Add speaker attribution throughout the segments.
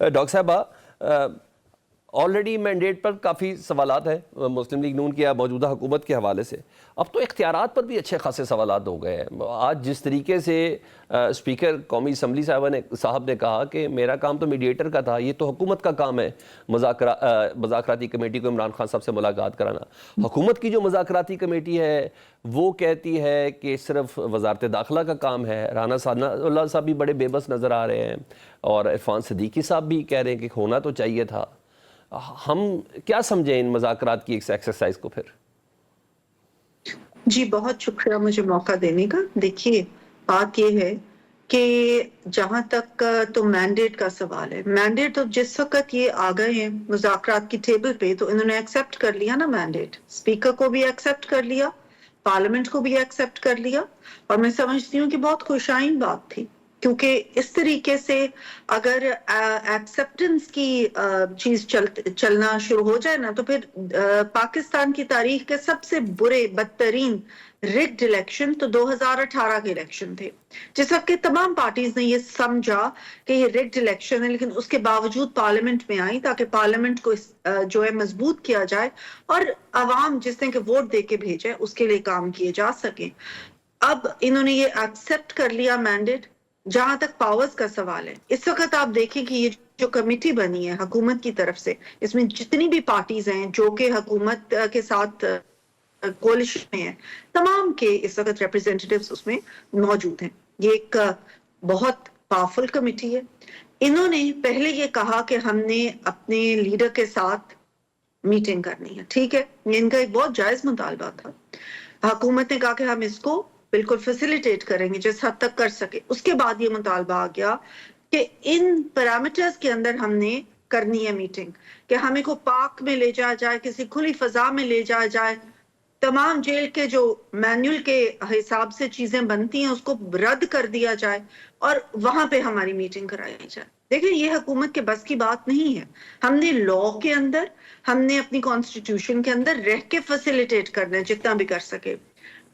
Speaker 1: Doctor صاحبہ already mandate پر کافی سوالات ہیں مسلم لیگ نون کی موجودہ حکومت کے حوالے سے. اب تو اختیارات پر بھی اچھے خاصے سوالات ہو گئے ہیں. آج جس طریقے سے اسپیکر قومی اسمبلی صاحب نے کہا کہ میرا کام تو میڈیٹر کا تھا, یہ تو حکومت کا کام ہے مذاکراتی کمیٹی کو عمران خان صاحب سے ملاقات کرانا. حکومت کی جو مذاکراتی کمیٹی ہے وہ کہتی ہے کہ صرف وزارت داخلہ کا کام ہے. رانا ثناء اللہ صاحب بھی بڑے بے بس نظر آ رہے ہیں اور عرفان صدیقی صاحب بھی کہہ رہے ہیں کہ ہونا تو چاہیے تھا. ہم کیا سمجھیں ان مذاکرات کی ایکسرسائز کو پھر؟
Speaker 2: جی بہت شکریہ مجھے موقع دینے کا. دیکھیے بات یہ ہے کہ جہاں تک تو مینڈیٹ کا سوال ہے, مینڈیٹ تو جس وقت یہ آ گئے ہیں مذاکرات کی ٹیبل پہ تو انہوں نے ایکسیپٹ کر لیا نا مینڈیٹ. اسپیکر کو بھی ایکسیپٹ کر لیا, پارلیمنٹ کو بھی ایکسیپٹ کر لیا, اور میں سمجھتی ہوں کہ بہت خوشائن بات تھی, کیونکہ اس طریقے سے اگر ایکسیپٹنس کی چیز چلنا شروع ہو جائے نا تو پھر پاکستان کی تاریخ کے سب سے برے بدترین رگڈ الیکشن تو 2018 کے الیکشن تھے, جس وقت کے تمام پارٹیز نے یہ سمجھا کہ یہ رگڈ الیکشن ہے, لیکن اس کے باوجود پارلیمنٹ میں آئی تاکہ پارلیمنٹ کو جو ہے مضبوط کیا جائے اور عوام جس نے کہ ووٹ دے کے بھیجے اس کے لیے کام کیے جا سکیں. اب انہوں نے یہ ایکسیپٹ کر لیا مینڈیٹ. جہاں تک پاورز کا سوال ہے, اس وقت آپ دیکھیں کہ یہ جو کمیٹی بنی ہے حکومت کی طرف سے, اس میں جتنی بھی پارٹیز ہیں جو کہ حکومت کے ساتھ کولیشن میں ہیں, تمام کے اس وقت ریپرزینٹیٹیوز اس میں موجود ہیں. یہ ایک بہت پاورفل کمیٹی ہے. انہوں نے پہلے یہ کہا کہ ہم نے اپنے لیڈر کے ساتھ میٹنگ کرنی ہے, ٹھیک ہے, یہ ان کا ایک بہت جائز مطالبہ تھا. حکومت نے کہا کہ ہم اس کو بالکل فیسیلیٹیٹ کریں گے جس حد تک کر سکے. اس کے بعد یہ مطالبہ آ گیا کہ ان پیرامیٹرز کے اندر ہم نے کرنی ہے میٹنگ, کہ ہمیں کو پارک میں لے جایا جائے, کسی کھلی فضا میں لے جایا جائے, تمام جیل کے جو مینول کے حساب سے چیزیں بنتی ہیں اس کو رد کر دیا جائے اور وہاں پہ ہماری میٹنگ کرائی جائے. دیکھیں یہ حکومت کے بس کی بات نہیں ہے. ہم نے لا کے اندر, ہم نے اپنی کانسٹیٹیوشن کے اندر رہ کے فیسیلیٹیٹ کرنا ہے جتنا بھی کر سکے.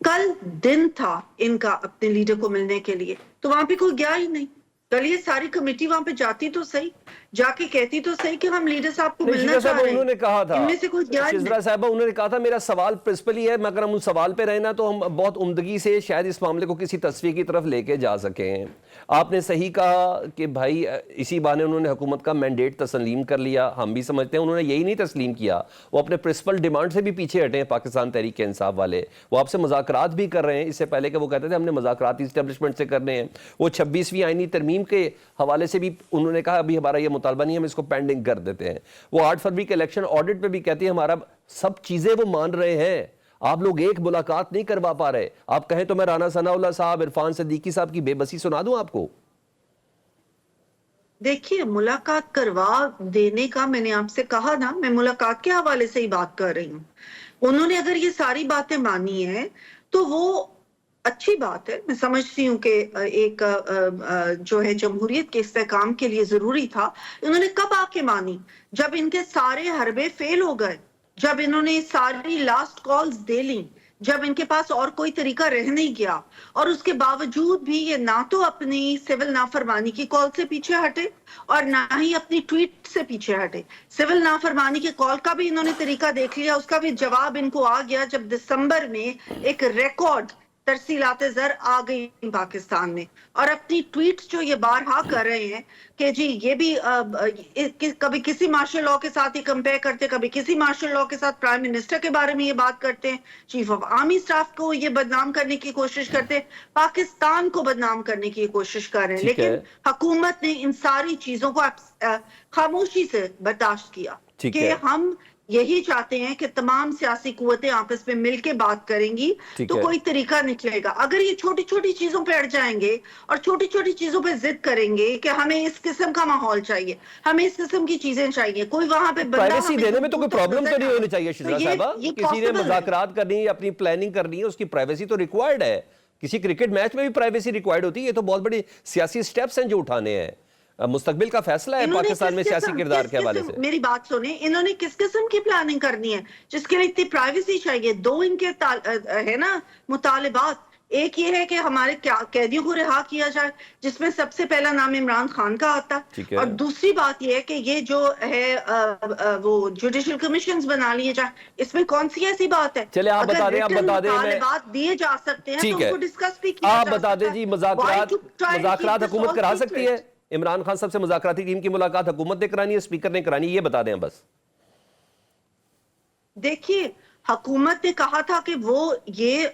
Speaker 2: کل دن تھا ان کا اپنے لیڈر کو ملنے کے لیے, تو وہاں پہ کوئی گیا ہی نہیں. کل یہ ساری کمیٹی وہاں پہ جاتی تو صحیح, جا کے کہتی تو صحیح کہ ہم لیڈر صاحب کو ملنا چاہ رہے ہیں.
Speaker 1: انہوں نے کہا تھا,
Speaker 2: ان میں سے کوئی گیا ہی نہیں.
Speaker 1: شزرا صاحبہ انہوں نے کہا تھا میرا سوال پرنسپل ہی ہے, مگر ہم اس سوال پہ رہنا تو ہم بہت عمدگی سے شاید اس معاملے کو کسی تصفیہ کی طرف لے کے جا سکیں. آپ نے صحیح کہا کہ بھائی اسی بہانے انہوں نے حکومت کا مینڈیٹ تسلیم کر لیا. ہم بھی سمجھتے ہیں انہوں نے یہی نہیں تسلیم کیا, وہ اپنے پرنسپل ڈیمانڈ سے بھی پیچھے ہٹے ہیں. پاکستان تحریک انصاف والے وہ آپ سے مذاکرات بھی کر رہے ہیں, اس سے پہلے کہ وہ کہتے تھے ہم نے مذاکراتی اسٹیبلشمنٹ سے کرنے ہیں. وہ 26ویں آئینی ترمیم کے حوالے سے بھی انہوں نے کہا ابھی ہمارا یہ مطالبہ نہیں, ہم اس کو پینڈنگ کر دیتے ہیں. وہ 8 فروری کے الیکشن آڈٹ پہ بھی کہتے ہیں ہمارا سب چیزیں وہ مان رہے ہیں, آپ لوگ ایک ملاقات نہیں کروا پا رہے. آپ کہیں تو میں رانا ثناء اللہ صاحب, عرفان صدیقی صاحب کی بے بسی سنا دوں آپ کو.
Speaker 2: دیکھیے ملاقات کروا دینے کا میں نے آپ سے کہا نا, میں ملاقات کے حوالے سے ہی بات کر رہی ہوں. انہوں نے اگر یہ ساری باتیں مانی ہیں تو وہ اچھی بات ہے. میں سمجھتی ہوں کہ ایک جو ہے جمہوریت کے استحکام کے لیے ضروری تھا. انہوں نے کب آ کے مانی؟ جب ان کے سارے حربے فیل ہو گئے, جب انہوں نے ساری لاسٹ کالز دے لیں, جب ان کے پاس اور کوئی طریقہ رہ نہیں گیا, اور اس کے باوجود بھی یہ نہ تو اپنی سول نافرمانی کی کال سے پیچھے ہٹے اور نہ ہی اپنی ٹویٹ سے پیچھے ہٹے. سول نافرمانی کی کال کا بھی انہوں نے طریقہ دیکھ لیا, اس کا بھی جواب ان کو آ گیا جب دسمبر میں ایک ریکارڈ ترسیلات زر آ گئی پاکستان میں. اور اپنی ٹویٹس جو یہ بارہا کر رہے ہیں کہ جی یہ بھی کبھی کسی مارشل لاء کے ساتھ ہی کمپیئر کرتے, کبھی کسی مارشل لاء کے ساتھ پرائم منسٹر کے بارے میں یہ بات کرتے ہیں, چیف آف آرمی سٹاف کو یہ بدنام کرنے کی کوشش کرتے, پاکستان کو بدنام کرنے کی کوشش کر رہے ہیں. لیکن حکومت نے ان ساری چیزوں کو خاموشی سے برداشت کیا کہ ہم یہی چاہتے ہیں کہ تمام سیاسی قوتیں آپس میں مل کے بات کریں گی تو کوئی طریقہ نکلے گا. اگر یہ چھوٹی چھوٹی چیزوں پہ اڑ جائیں گے اور چھوٹی چھوٹی چیزوں پہ ضد کریں گے کہ ہمیں اس قسم کا ماحول چاہیے, ہمیں اس قسم کی چیزیں چاہیے, کوئی وہاں پہ
Speaker 1: پرائیویسی دینے میں تو کوئی پرابلم تو نہیں ہونی چاہیے شزرا صاحبہ. کسی نے مذاکرات کرنی ہے, اپنی پلاننگ کرنی ہے, اس کی پرائیویسی تو ریکوائرڈ ہے. کسی کرکٹ میچ میں بھی پرائیویسی ریکوائرڈ ہوتی ہے. یہ تو بہت بڑی سیاسی سٹیپس ہیں جو اٹھانے ہیں. مستقبل کا فیصلہ ہے پاکستان میں سیاسی کردار کے حوالے سے.
Speaker 2: میری بات سنیں, انہوں نے کس قسم کی پلاننگ کرنی ہے جس کے لیے اتنی پرائیویسی چاہیے؟ دو ان کے ہے نا مطالبات ایک یہ ہے کہ ہمارے قیدیوں کو رہا کیا جائے، جس میں سب سے پہلا نام عمران خان کا آتا، اور دوسری بات یہ ہے کہ یہ جو ہے وہ جوڈیشل کمیشنز بنا لیے جائیں، اس میں کون سی ایسی بات ہے؟
Speaker 1: چلے آپ بتا دیں،
Speaker 2: مطالبات دیے جا سکتے ہیں تو ان کو ڈسکس بھی کیا
Speaker 1: آپ
Speaker 2: جا
Speaker 1: بتا دیں
Speaker 2: سکتا
Speaker 1: جی،
Speaker 2: ہے۔
Speaker 1: مذاکرات حکومت کرا سکتی ہے؟ عمران خان صاحب سے مذاکراتی ٹیم کی ملاقات حکومت نے کرانی ہے، اسپیکر نے کرانی ہے؟ یہ بتا دیں بس۔
Speaker 2: دیکھیے، حکومت نے کہا تھا کہ وہ یہ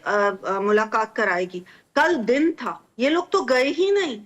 Speaker 2: ملاقات کرائے گی، کل دن تھا، یہ لوگ تو گئے ہی نہیں۔